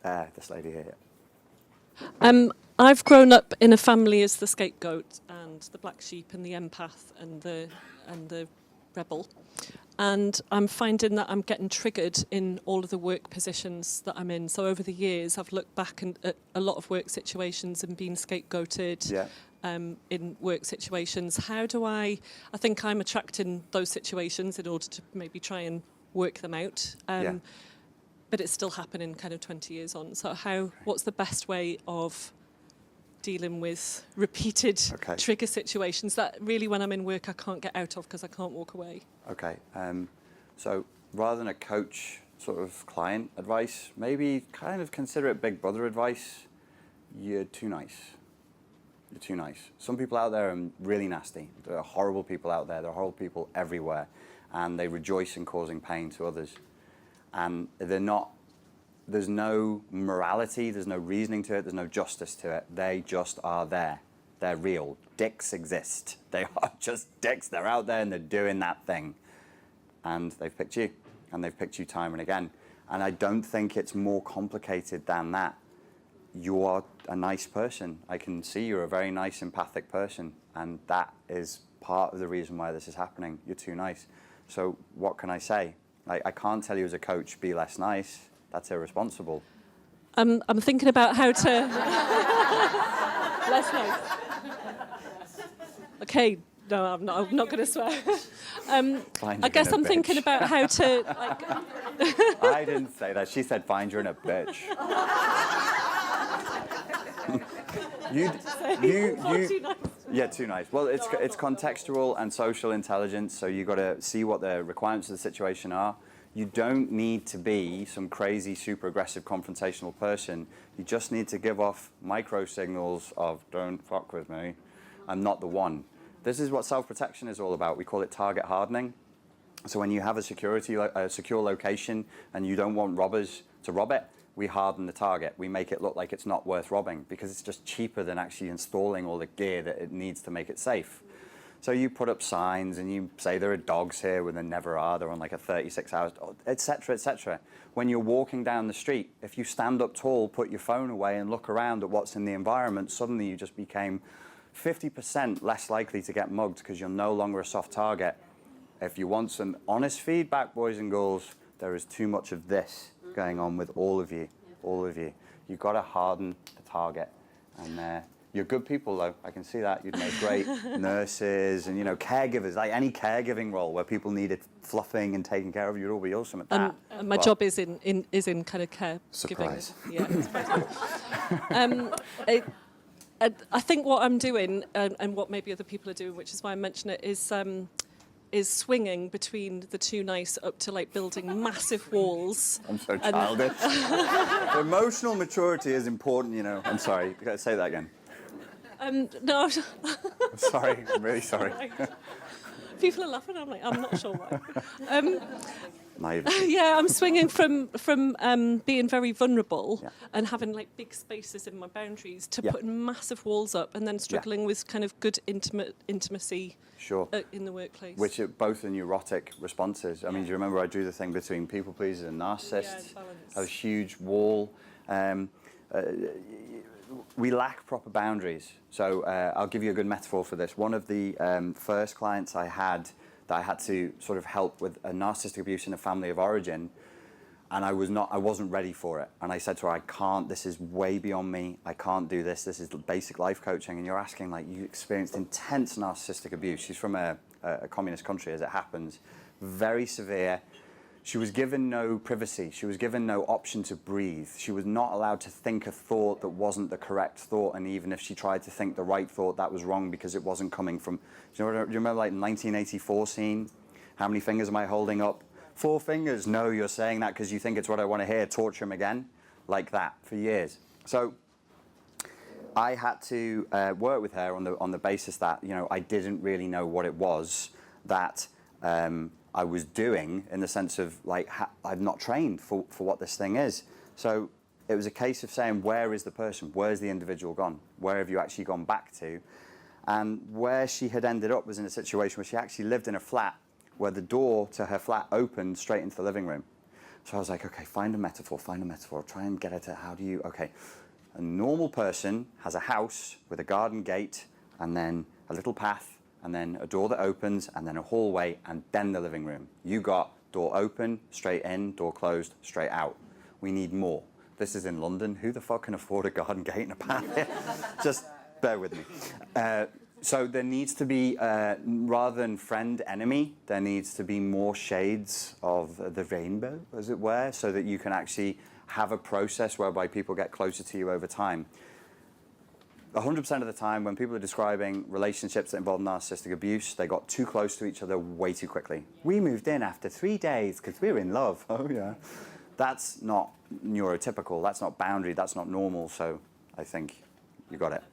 This lady here. I've grown up in a family as the scapegoat and the black sheep and the empath and the rebel. And I'm finding that I'm getting triggered in all of the work positions that I'm in. So over the years, I've looked back at a lot of work situations and been scapegoated in work situations. How do I think I'm attracting those situations in order to maybe try and work them out. But it's still happening kind of 20 years on. So what's the best way of dealing with repeated trigger situations that really when I'm in work I can't get out of because I can't walk away? Okay, so rather than a coach sort of client advice, maybe kind of consider it big brother advice. You're too nice. You're too nice. Some people out there are really nasty. There are horrible people out there. There are horrible people everywhere. And they rejoice in causing pain to others. And there's no morality, there's no reasoning to it, there's no justice to it. They just are there. They're real. Dicks exist. They are just dicks. They're out there and they're doing that thing. And they've picked you. And they've picked you time and again. And I don't think it's more complicated than that. You are a nice person. I can see you're a very nice, empathic person. And that is part of the reason why this is happening. You're too nice. So what can I say? I can't tell you as a coach, be less nice. That's irresponsible. I'm thinking about how to... less nice. Okay, no, I'm not going to swear. I guess I'm thinking about how to... I didn't say that. She said, find you're in a bitch. Yeah, too nice. Well, it's contextual and social intelligence, so you've got to see what the requirements of the situation are. You don't need to be some crazy, super aggressive, confrontational person. You just need to give off micro signals of, don't fuck with me, I'm not the one. This is what self-protection is all about. We call it target hardening. So when you have a secure location and you don't want robbers to rob it, we harden the target. We make it look like it's not worth robbing because it's just cheaper than actually installing all the gear that it needs to make it safe. So you put up signs and you say there are dogs here when there never are. They're on like a 36 hours, etc., etc. When you're walking down the street, if you stand up tall, put your phone away and look around at what's in the environment, suddenly you just became 50% less likely to get mugged because you're no longer a soft target. If you want some honest feedback, boys and girls, there is too much of this going on with all of you. You've got to harden the target. And you're good people, though. I can see that. You'd make great nurses and, caregivers, like any caregiving role where people needed fluffing and taking care of. You'd all be awesome at that. And my job is in kind of caregiving. Surprise. Yeah. I think what I'm doing and what maybe other people are doing, which is why I mention it, is swinging between the too nice up to like building massive walls. I'm so childish. Emotional maturity is important, I'm sorry. You got to say that again. No. I'm sorry. I'm really sorry. People are laughing. I'm like, I'm not sure why. Naivety. Yeah, I'm swinging from being very vulnerable and having like big spaces in my boundaries to putting massive walls up and then struggling with kind of good intimacy in the workplace. Which are both are neurotic responses. I mean, do you remember I drew the thing between people pleasers and narcissists? A huge wall. We lack proper boundaries. So I'll give you a good metaphor for this. One of the first clients I had that I had to sort of help with a narcissistic abuse in a family of origin, and I wasn't ready for it. And I said to her, I can't, this is way beyond me. I can't do this. This is basic life coaching. And you're asking, like, you experienced intense narcissistic abuse. She's from a communist country, as it happens. Very severe. She was given no privacy. She was given no option to breathe. She was not allowed to think a thought that wasn't the correct thought. And even if she tried to think the right thought, that was wrong because it wasn't coming from... Do you remember like 1984 scene? How many fingers am I holding up? 4 fingers. No, you're saying that because you think it's what I want to hear. Torture him again. Like that for years. So I had to work with her on the basis that, I didn't really know what it was that... I was doing in the sense of like I've not trained for what this thing is. So it was a case of saying, where is the person? Where's the individual gone? Where have you actually gone back to? And where she had ended up was in a situation where she actually lived in a flat where the door to her flat opened straight into the living room. So I was like, okay, find a metaphor, try and get it to, how do you, okay. A normal person has a house with a garden gate, and then a little path, and then a door that opens, and then a hallway, and then the living room. You got door open, straight in, door closed, straight out. We need more. This is in London. Who the fuck can afford a garden gate and a path? Just bear with me. So there needs to be, rather than friend, enemy, there needs to be more shades of the rainbow, as it were, so that you can actually have a process whereby people get closer to you over time. 100% of the time, when people are describing relationships that involve narcissistic abuse, they got too close to each other way too quickly. We moved in after 3 days because we were in love. Oh, yeah. That's not neurotypical. That's not boundary. That's not normal. So I think you got it.